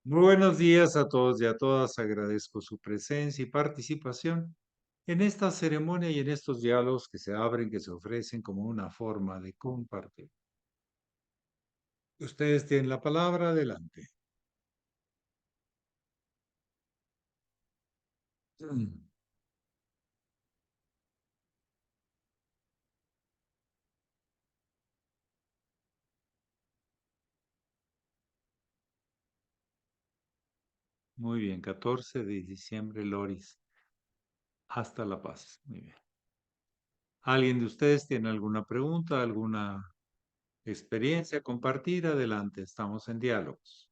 Muy buenos días a todos y a todas. Agradezco su presencia y participación en esta ceremonia y en estos diálogos que se abren, que se ofrecen como una forma de compartir. Ustedes tienen la palabra, adelante. Muy bien, 14 de diciembre, Loris, hasta La Paz. Muy bien. ¿Alguien de ustedes tiene alguna pregunta, alguna experiencia compartir? Adelante, estamos en diálogos.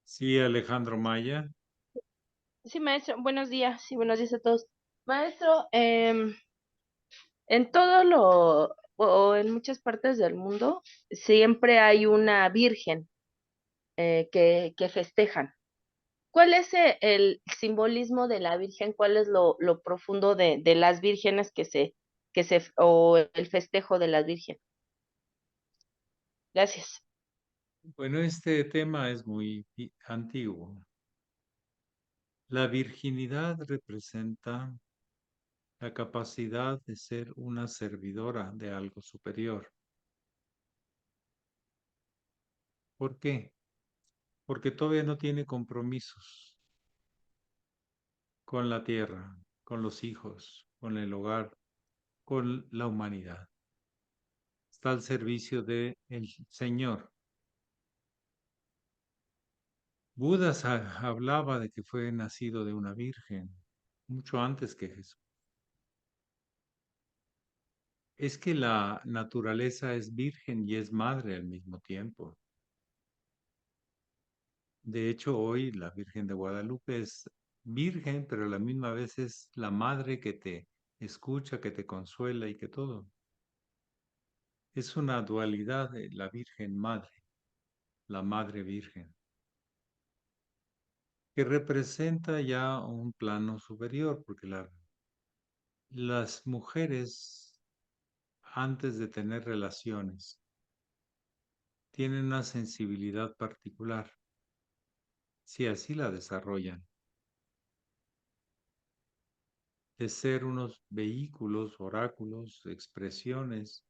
Sí, Alejandro Maya. Sí, maestro, buenos días y buenos días a todos. Maestro, en todo o en muchas partes del mundo siempre hay una virgen que festejan. ¿Cuál es el simbolismo de la virgen? ¿Cuál es lo profundo de las vírgenes o el festejo de las virgen? Gracias. Bueno, este tema es muy antiguo. La virginidad representa la capacidad de ser una servidora de algo superior. ¿Por qué? Porque todavía no tiene compromisos con la tierra, con los hijos, con el hogar, con la humanidad. Está al servicio del Señor. Buda hablaba de que fue nacido de una virgen, mucho antes que Jesús. Es que la naturaleza es virgen y es madre al mismo tiempo. De hecho, hoy la Virgen de Guadalupe es virgen, pero a la misma vez es la madre que te escucha, que te consuela y que todo. Es una dualidad de la Virgen Madre, la Madre Virgen, que representa ya un plano superior, porque las mujeres, antes de tener relaciones, tienen una sensibilidad particular, si así la desarrollan, de ser unos vehículos, oráculos, expresiones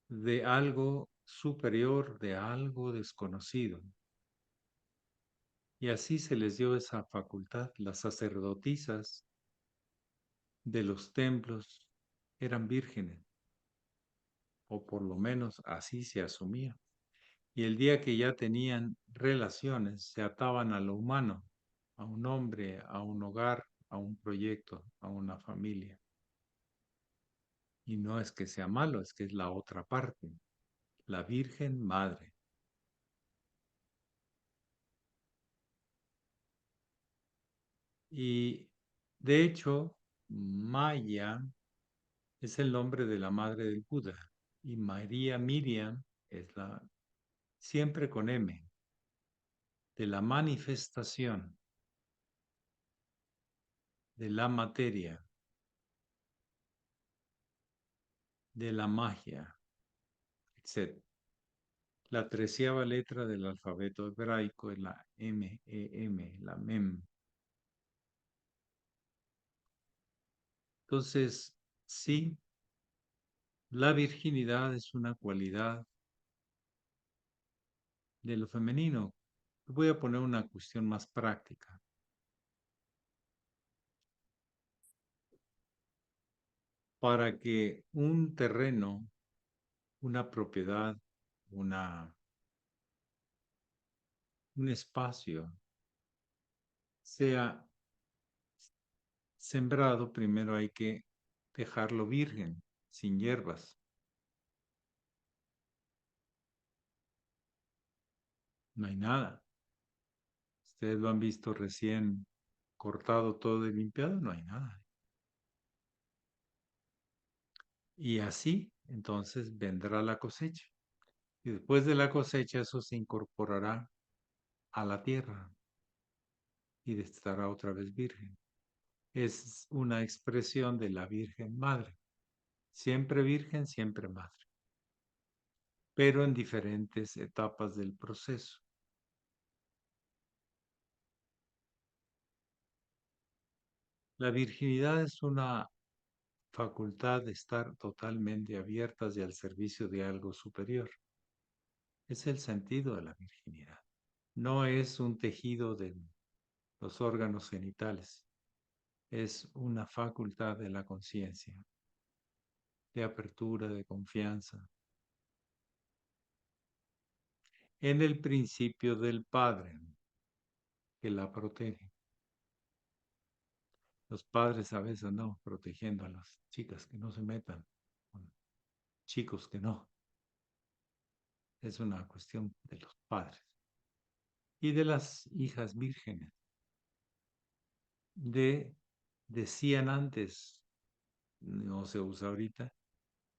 de algo superior, de algo desconocido. Y así se les dio esa facultad. Las sacerdotisas de los templos eran vírgenes, o por lo menos así se asumía. Y el día que ya tenían relaciones, se ataban a lo humano, a un hombre, a un hogar, a un proyecto, a una familia. Y no es que sea malo, es que es la otra parte, la Virgen Madre. Y de hecho, Maya es el nombre de la madre del Buda. Y María Miriam es siempre con M, de la manifestación, de la materia, de la magia, etc. La 13ª letra del alfabeto hebraico es la M-E-M, la Mem. Entonces, sí, la virginidad es una cualidad de lo femenino. Voy a poner una cuestión más práctica. para que un terreno, una propiedad, una, un espacio sea sembrado, primero hay que dejarlo virgen, sin hierbas. No hay nada. Ustedes lo han visto recién cortado todo y limpiado, no hay nada. Y así, entonces, vendrá la cosecha. Y después de la cosecha, eso se incorporará a la tierra y estará otra vez virgen. Es una expresión de la Virgen Madre. Siempre virgen, siempre madre. Pero en diferentes etapas del proceso. La virginidad es una facultad de estar totalmente abiertas y al servicio de algo superior. Es el sentido de la virginidad. No es un tejido de los órganos genitales, es una facultad de la conciencia, de apertura, de confianza, en el principio del Padre que la protege. Los padres a veces no, protegiendo a las chicas que no se metan, con chicos que no. Es una cuestión de los padres y de las hijas vírgenes. Decían antes, no se usa ahorita,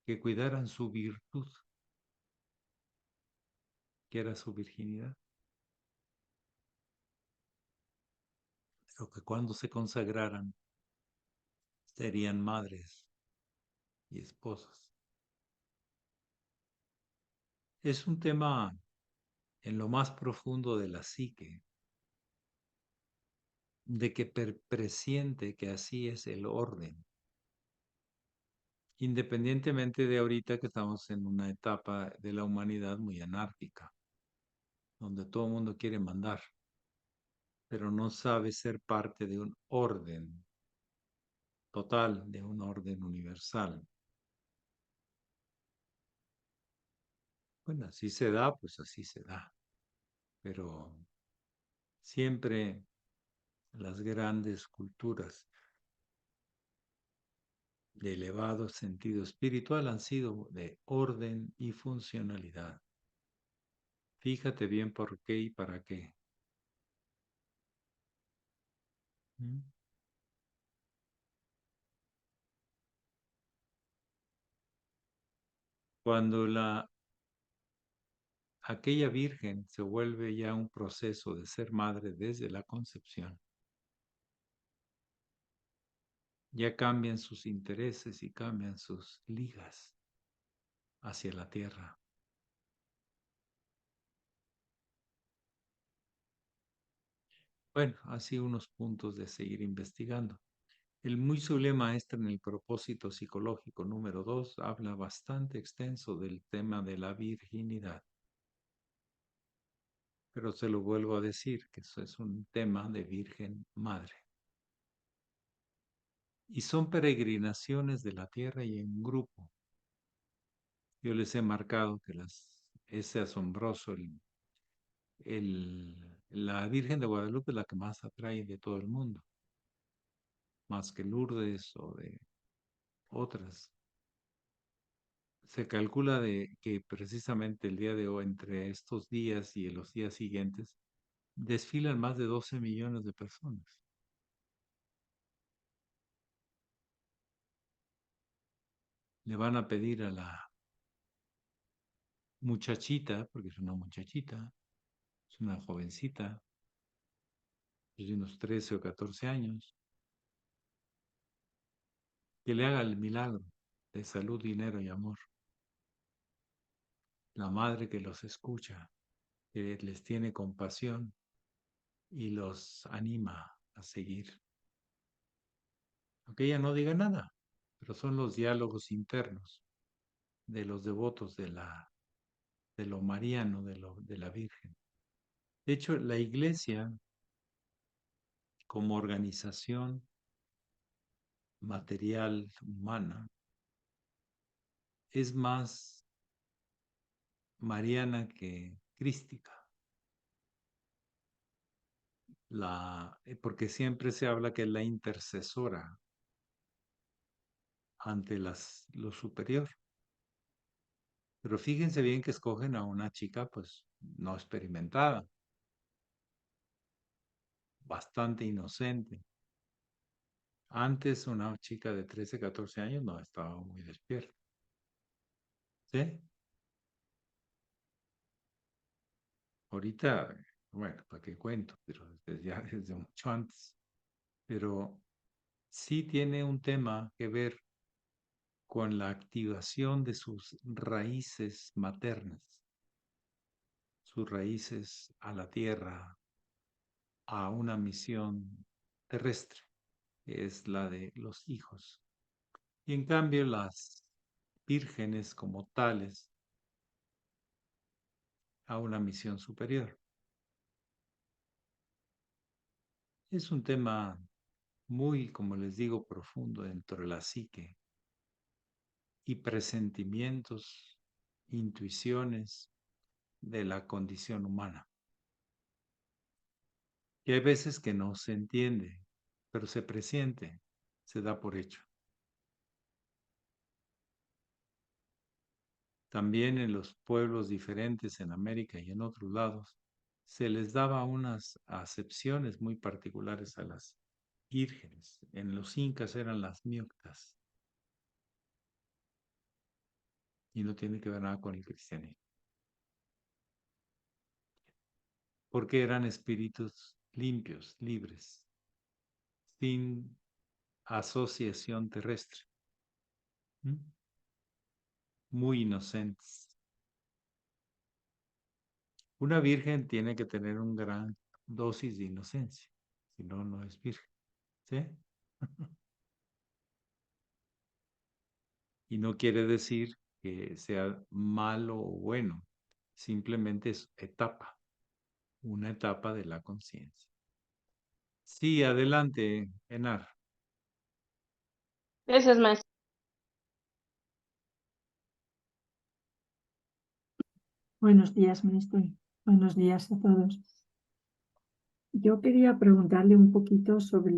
que cuidaran su virtud, que era su virginidad, pero que cuando se consagraran serían madres y esposas. Es un tema en lo más profundo de la psique, de que presiente que así es el orden, independientemente de ahorita que estamos en una etapa de la humanidad muy anárquica, donde todo el mundo quiere mandar, pero no sabe ser parte de un orden total, de un orden universal. Bueno, así se da, pues así se da, pero siempre las grandes culturas de elevado sentido espiritual han sido de orden y funcionalidad. Fíjate bien por qué y para qué. ¿Mm? Cuando aquella virgen se vuelve ya un proceso de ser madre desde la concepción, ya cambian sus intereses y cambian sus ligas hacia la tierra. Bueno, así unos puntos de seguir investigando. El muy sublime maestro en el propósito psicológico número 2 habla bastante extenso del tema de la virginidad. Pero se lo vuelvo a decir, que eso es un tema de Virgen Madre. Y son peregrinaciones de la tierra y en grupo. Yo les he marcado que es asombroso. La Virgen de Guadalupe es la que más atrae de todo el mundo, más que Lourdes o de otras. Se calcula que precisamente el día de hoy, entre estos días y los días siguientes, desfilan más de 12 millones de personas. Le van a pedir a la muchachita, porque es una muchachita, es una jovencita, de unos 13 o 14 años, que le haga el milagro de salud, dinero y amor. La madre que los escucha, que les tiene compasión y los anima a seguir. Aunque ella no diga nada, pero son los diálogos internos de los devotos de lo mariano, de la Virgen. De hecho, la iglesia, como organización material humana, es más mariana que crística. Porque siempre se habla que es la intercesora ante lo superior. Pero fíjense bien que escogen a una chica, pues, no experimentada, bastante inocente. Antes una chica de 13, 14 años no estaba muy despierta. ¿Sí? Ahorita, bueno, ¿para qué cuento? Pero ya desde mucho antes. Pero sí tiene un tema que ver con la activación de sus raíces maternas, sus raíces a la tierra, a una misión terrestre, que es la de los hijos. Y en cambio las vírgenes como tales a una misión superior. Es un tema muy, como les digo, profundo dentro de la psique y presentimientos, intuiciones de la condición humana. Y hay veces que no se entiende, pero se presiente, se da por hecho. También en los pueblos diferentes en América y en otros lados, se les daba unas acepciones muy particulares a las vírgenes. En los incas eran las mioctas y no tiene que ver nada con el cristianismo, porque eran espíritus limpios, libres, sin asociación terrestre, muy inocentes. Una virgen tiene que tener un gran dosis de inocencia, si no, no es virgen. ¿Sí? Y no quiere decir que sea malo o bueno, simplemente es etapa, una etapa de la conciencia. Sí, adelante, Enar. Gracias, maestro. Buenos días, maestro. Buenos días a todos. Yo quería preguntarle un poquito sobre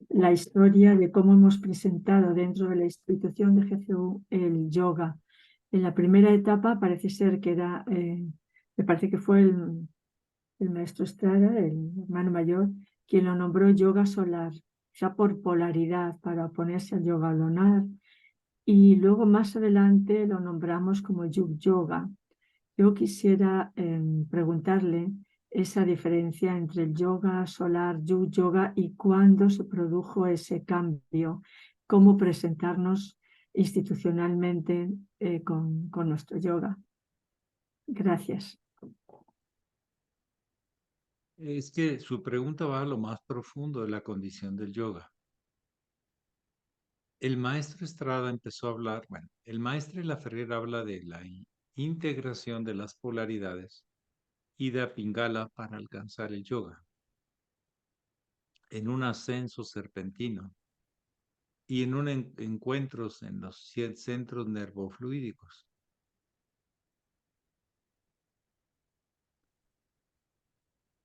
la historia de cómo hemos presentado dentro de la institución de GCU el yoga. En la primera etapa parece ser que era, me parece que fue el maestro Estrada, el hermano mayor, quien lo nombró yoga solar, ya por polaridad, para oponerse al yoga lunar. Y luego más adelante lo nombramos como Yug Yoga. Yo quisiera preguntarle esa diferencia entre el yoga solar, Yug Yoga, y cuándo se produjo ese cambio, cómo presentarnos institucionalmente con nuestro yoga. Gracias. Es que su pregunta va a lo más profundo de la condición del yoga. El maestro Estrada empezó a hablar, bueno, el maestro Laferrer habla de la integración de las polaridades y de Pingala para alcanzar el yoga en un ascenso serpentino y en un encuentros en los centros nervofluídicos.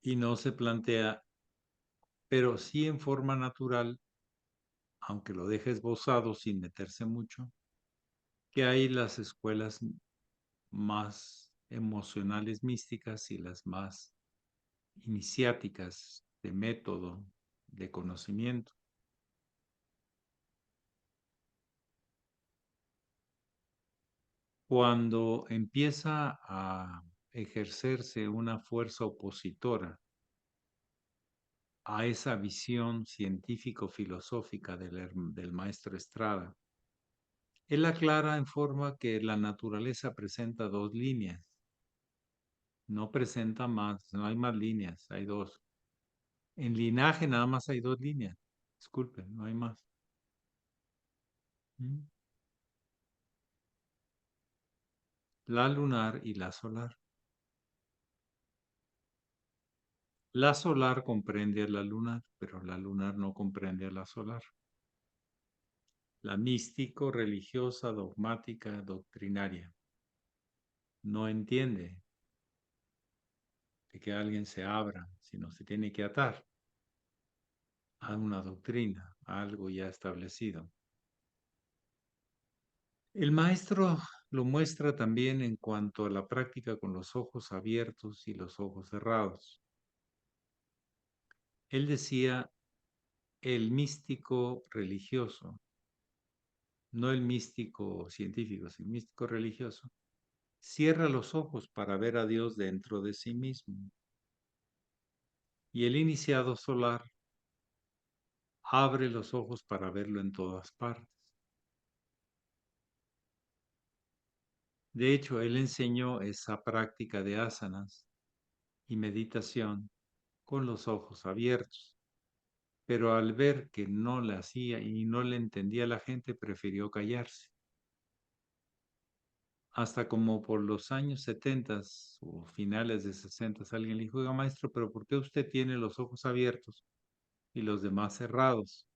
Y no se plantea, pero sí en forma natural, aunque lo deje esbozado sin meterse mucho, que hay las escuelas más emocionales místicas y las más iniciáticas de método, de conocimiento. Cuando empieza a ejercerse una fuerza opositora a esa visión científico-filosófica del maestro Estrada, él aclara en forma que la naturaleza presenta dos líneas, no presenta más, no hay más líneas, hay dos. En linaje nada más hay dos líneas, disculpen, no hay más. La lunar y la solar. La solar comprende a la lunar, pero la lunar no comprende a la solar. la místico-religiosa, dogmática, doctrinaria. No entiende de que alguien se abra, sino se tiene que atar a una doctrina, a algo ya establecido. El maestro lo muestra también en cuanto a la práctica con los ojos abiertos y los ojos cerrados. Él decía, el místico religioso, no el místico científico, sino el místico religioso, cierra los ojos para ver a Dios dentro de sí mismo. Y el iniciado solar abre los ojos para verlo en todas partes. De hecho, él enseñó esa práctica de asanas y meditación con los ojos abiertos. Pero al ver que no le hacía y no le entendía la gente, prefirió callarse. Hasta como por los años 70 o finales de 60, alguien le dijo, oiga maestro, pero ¿por qué usted tiene los ojos abiertos y los demás cerrados?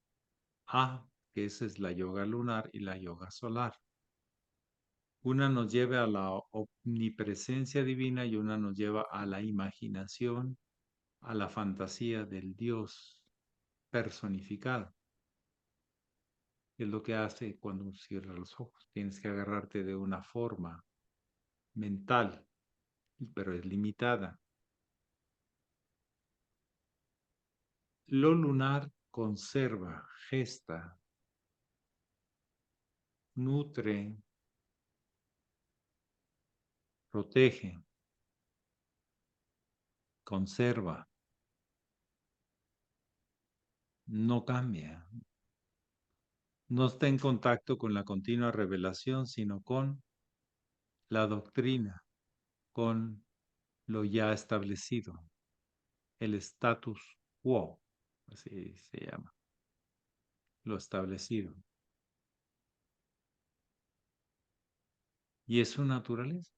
Ah, que esa es la yoga lunar y la yoga solar. Una nos lleva a la omnipresencia divina y una nos lleva a la imaginación, a la fantasía del Dios personificado. Es lo que hace cuando cierras los ojos. Tienes que agarrarte de una forma mental, pero es limitada. Lo lunar conserva, gesta, nutre, protege, conserva, no cambia. No está en contacto con la continua revelación, sino con la doctrina, con lo ya establecido, el status quo, así se llama, lo establecido. Y es su naturaleza,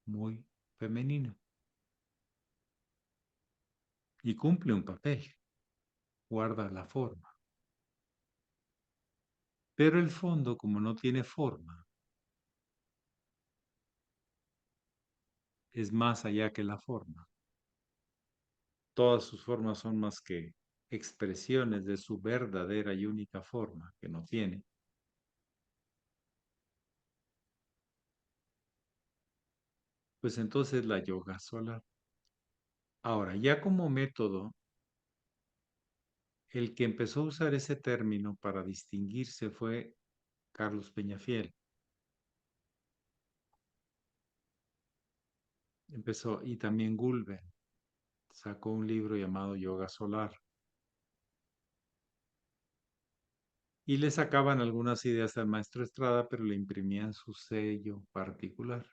muy femenina. Y cumple un papel, guarda la forma. Pero el fondo, como no tiene forma, es más allá que la forma. Todas sus formas son más que expresiones de su verdadera y única forma, que no tiene. Pues entonces la yoga solar. Ahora, ya como método, el que empezó a usar ese término para distinguirse fue Carlos Peñafiel. Empezó, y también Gulben sacó un libro llamado Yoga Solar. Y le sacaban algunas ideas al maestro Estrada, pero le imprimían su sello particular,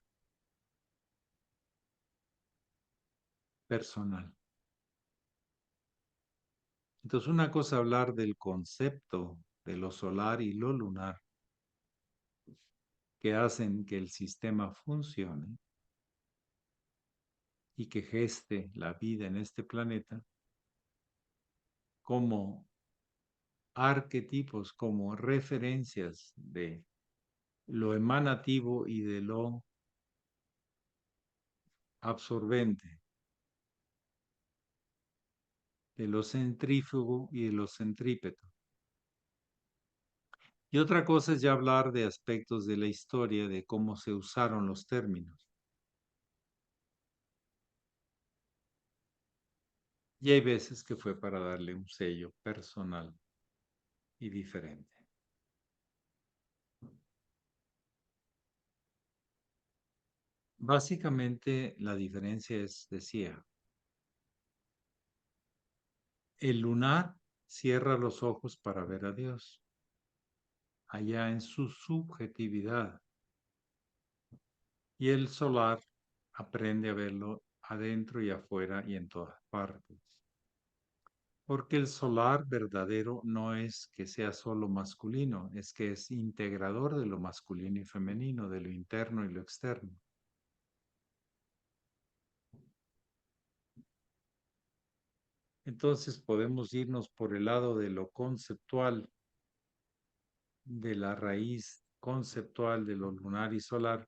personal. Entonces, una cosa hablar del concepto de lo solar y lo lunar que hacen que el sistema funcione y que geste la vida en este planeta como arquetipos, como referencias de lo emanativo y de lo absorbente, de lo centrífugo y de lo centrípeto. Y otra cosa es ya hablar de aspectos de la historia, de cómo se usaron los términos. Y hay veces que fue para darle un sello personal y diferente. Básicamente la diferencia es, decía, el lunar cierra los ojos para ver a Dios, allá en su subjetividad, y el solar aprende a verlo adentro y afuera y en todas partes. Porque el solar verdadero no es que sea solo masculino, es que es integrador de lo masculino y femenino, de lo interno y lo externo. Entonces podemos irnos por el lado de lo conceptual, de la raíz conceptual de lo lunar y solar,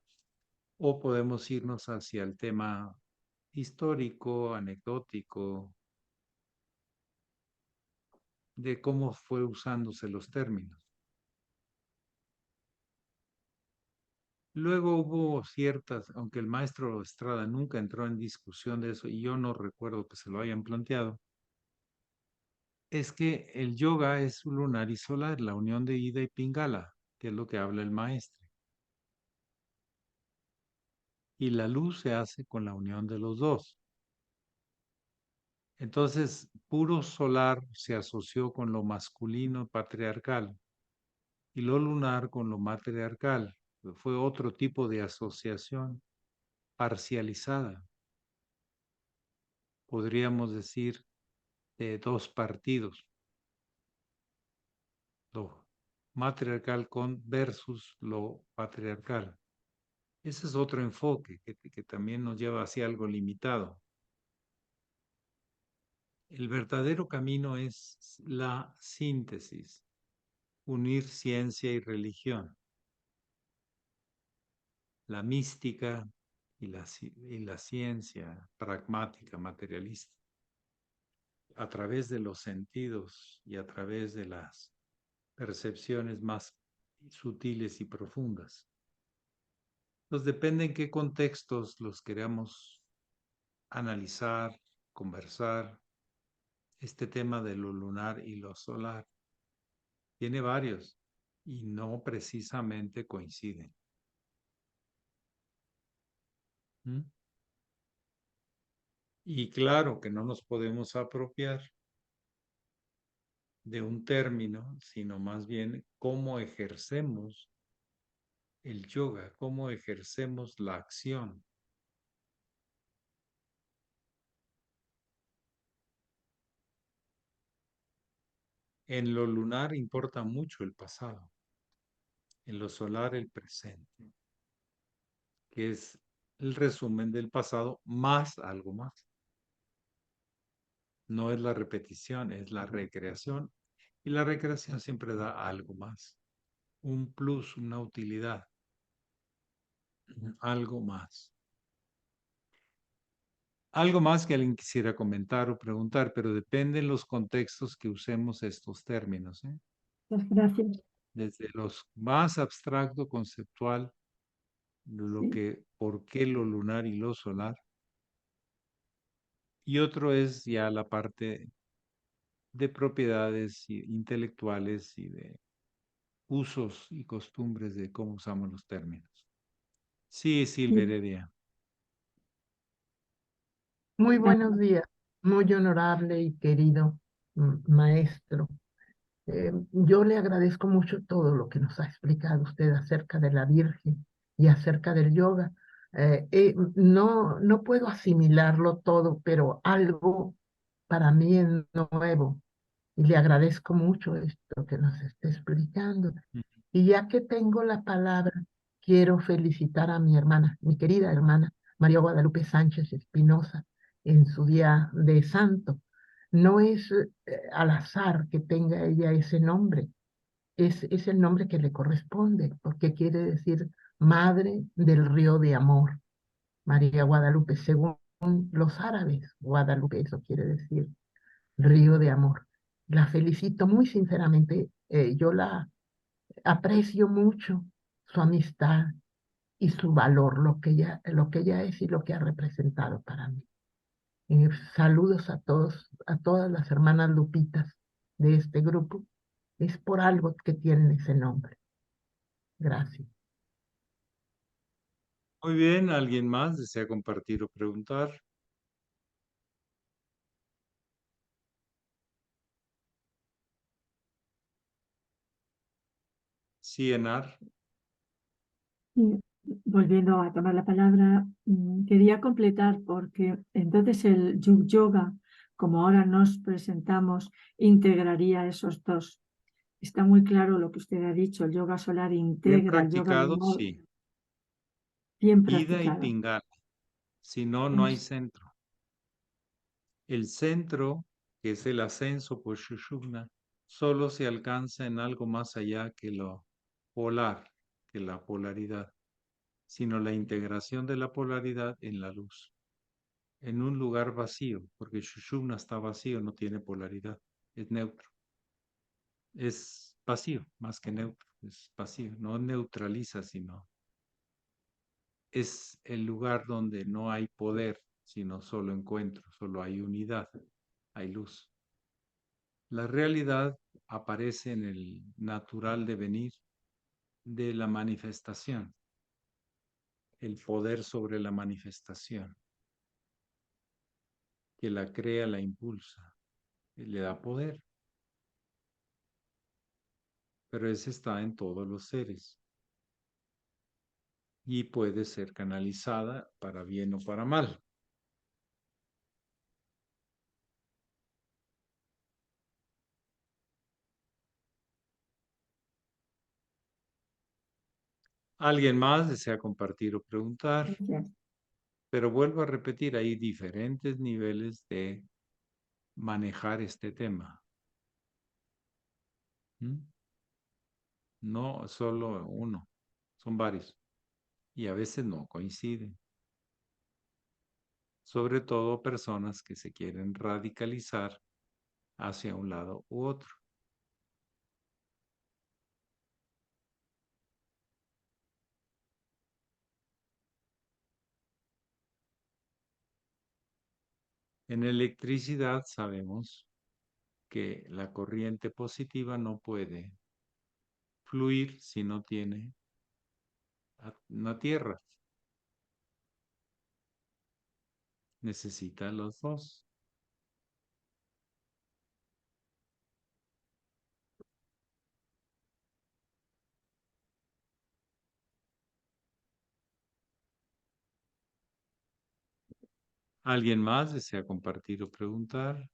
o podemos irnos hacia el tema histórico, anecdótico, de cómo fue usándose los términos. Luego hubo ciertas, aunque el maestro Estrada nunca entró en discusión de eso, y yo no recuerdo que se lo hayan planteado, es que el yoga es lunar y solar, la unión de Ida y Pingala, que es lo que habla el maestro. Y la luz se hace con la unión de los dos. Entonces, puro solar se asoció con lo masculino patriarcal y lo lunar con lo matriarcal. Fue otro tipo de asociación parcializada. Podríamos decir de dos partidos, lo matriarcal con versus lo patriarcal. Ese es otro enfoque que también nos lleva hacia algo limitado. El verdadero camino es la síntesis, unir ciencia y religión, la mística y la ciencia pragmática, materialista, a través de los sentidos y a través de las percepciones más sutiles y profundas. Entonces depende en qué contextos los queramos analizar, conversar. Este tema de lo lunar y lo solar tiene varios y no precisamente coinciden. ¿Mm? Y claro que no nos podemos apropiar de un término, sino más bien cómo ejercemos el yoga, cómo ejercemos la acción. En lo lunar importa mucho el pasado, en lo solar el presente, que es el resumen del pasado más algo más. No es la repetición, es la recreación. Y la recreación siempre da algo más, un plus, una utilidad, algo más. Algo más que alguien quisiera comentar o preguntar, pero depende en los contextos que usemos estos términos, ¿eh? Muchas gracias. Desde los más abstracto, conceptual, Sí. por qué lo lunar y lo solar, y otro es ya la parte de propiedades intelectuales y de usos y costumbres de cómo usamos los términos. Sí, Silvia Sí, Heredia. Muy buenos gracias. días, muy honorable y querido maestro. Yo le agradezco mucho todo lo que nos ha explicado usted acerca de la Virgen y acerca del yoga. No puedo asimilarlo todo, pero algo para mí es nuevo y le agradezco mucho esto que nos está explicando. Y ya que tengo la palabra, quiero felicitar a mi hermana, mi querida hermana, María Guadalupe Sánchez Espinosa, en su día de santo. No es al azar que tenga ella ese nombre, es el nombre que le corresponde, porque quiere decir Madre del Río de Amor. María Guadalupe, según los árabes, Guadalupe, eso quiere decir Río de Amor. La felicito muy sinceramente, yo la aprecio mucho su amistad y su valor, lo que ella es y lo que ha representado para mí. Saludos a todos, a todas las hermanas Lupitas de este grupo. Es por algo que tienen ese nombre. Gracias. Muy bien, ¿alguien más desea compartir o preguntar? Sí, Enar. Y volviendo a tomar la palabra, quería completar porque entonces el yoga, como ahora nos presentamos, integraría esos dos. Está muy claro lo que usted ha dicho, el yoga solar Bien integra el yoga practicado, lunar, sí. bien Ida y practicado. Pingala. Si no, no hay Es- centro. El centro, que es el ascenso por Shushumna, solo se alcanza en algo más allá que lo polar que la polaridad, sino la integración de la polaridad en la luz, en un lugar vacío, porque Sushumna está vacío, no tiene polaridad, es neutro. Es vacío, más que neutro, es vacío, no neutraliza, sino es el lugar donde no hay poder, sino solo encuentro, solo hay unidad, hay luz. La realidad aparece en el natural devenir de la manifestación, el poder sobre la manifestación, que la crea, la impulsa, le da poder. Pero ese está en todos los seres y puede ser canalizada para bien o para mal. ¿Alguien más desea compartir o preguntar? Gracias. Pero vuelvo a repetir, hay diferentes niveles de manejar este tema. ¿Mm? No solo uno, son varios. Y a veces no coinciden. Sobre todo personas que se quieren radicalizar hacia un lado u otro. En electricidad sabemos que la corriente positiva no puede fluir si no tiene una tierra. Necesita los dos. ¿Alguien más desea compartir o preguntar?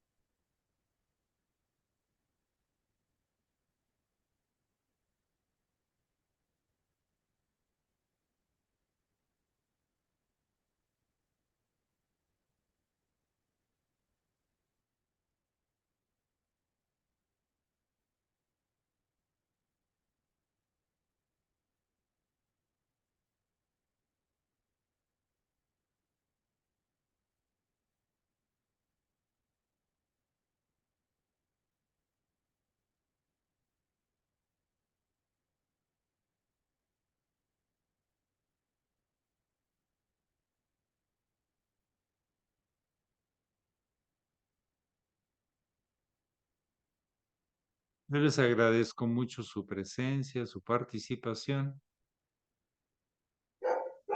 Yo les agradezco mucho su presencia, su participación,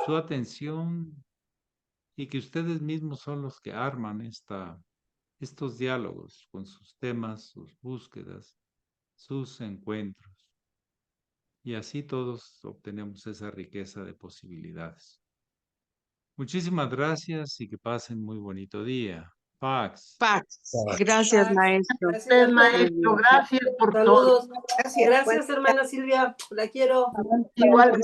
su atención y que ustedes mismos son los que arman estos diálogos con sus temas, sus búsquedas, sus encuentros. Y así todos obtenemos esa riqueza de posibilidades. Muchísimas gracias y que pasen muy bonito día. Pax. Pax. Gracias, maestro. Gracias, maestro. Gracias por todo. Saludos. Gracias, hermana Silvia. La quiero. Igual.